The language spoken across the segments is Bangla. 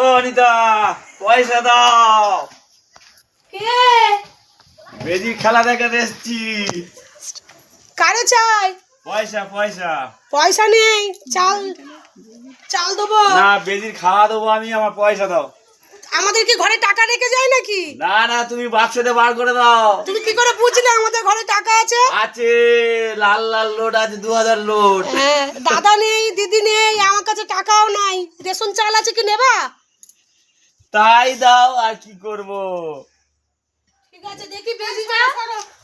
ও অনিতা পয়সা দাও। কে? বেজি খেলা দেখাতে এসছি। কারে চাই? পয়সা পয়সা। পয়সা নেই, চাল চাল দেবো না, বেজির খাওয়া দেবো আমি, আমার পয়সা দাও। আমাদের কি ঘরে টাকা রেখে যায় নাকি? না না, তুমি বাক্সতে বার করে দাও। তুমি কি করে বুঝলে আমাদের ঘরে টাকা আছে? আছে, লাল লাল লোড আছে, 2000 লোড। হ্যাঁ, দাদা নেই, দিদি নেই, আমার কাছে টাকাও নাই। রেশন চাল আছে কি নেবা? তাই দাও, আর কি করব। ঠিক আছে, দেখি বেজিটা।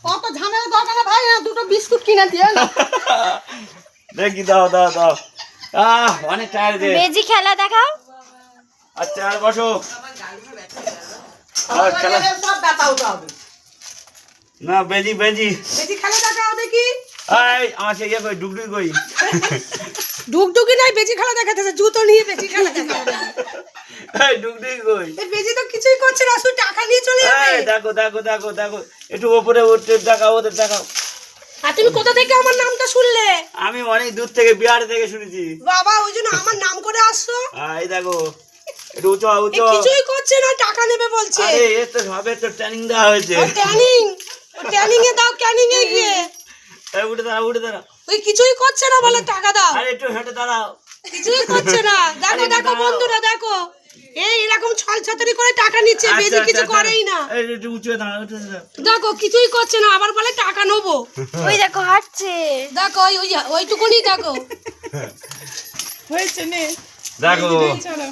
কত ঝামেলা দরকার না ভাই, দুটো বিস্কুট কিনে দিও না। দেখি, দাও দাও দাও। অনেক টায়ার দে। বেজি খেলা দেখাও। আচ্ছা, আর বসো। আর খেলা সব ব্যথা উঠা হবে। না, বেজি বেজি। বেজি খেলা দেখাও দেখি। এই আমাকে ইয়ে কই, ডুগডুগি কই। ডুগডুগি নাই, বেজি খেলা দেখাতেছে। জুতো নিয়ে বেজি খেলা দেখাও। এই ডুগডুগি কই। এই বেজি তো কিছুই করছে না, শুধু টাকা নিয়ে চলে যাবে। এই দেখো দেখো দেখো দেখো, একটু উপরে উঠতে দেখাও, ওদের দেখাও। আর তুমি কোথা থেকে আমার নামটা শুনলে? আমি অনেক দূর থেকে, বিহার থেকে শুনেছি। বাবা, ওই জন্য আমার নাম করে আসছো? এই দেখো, একটু উঁচু এ উঁচু। কিছুই করছে না, টাকা নেবে বলছে। আরে এ তো সবে তো ট্রেনিং দেওয়া হয়েছে। ট্যানিং এ দাও, ক্যানিং এ গিয়ে। এই উঠে দাঁড়াও, উঠে দাঁড়াও। ওই কিছুই করছে না, বলে টাকা দাও। আরে একটু হেঁটে দাঁড়াও। কিছুই করছে না। দেখো আরে দেখো দাঁড়াও। বন্ধুরা, দেখো এই এরকম ছল ছাতারি করে টাকা নিচ্ছে, আচ্ছা, বেজি কিছু আচ্ছা, করেই না। এই একটু উঁচু দাঁড়াও, উঠে দাঁড়াও। দেখো কিছুই করছে না, আবার বলে টাকা নেবো। ওই দেখো হাঁটছে। দেখো ওইটুকুনি দেখো। হয়েছে নে, দেখো চলো।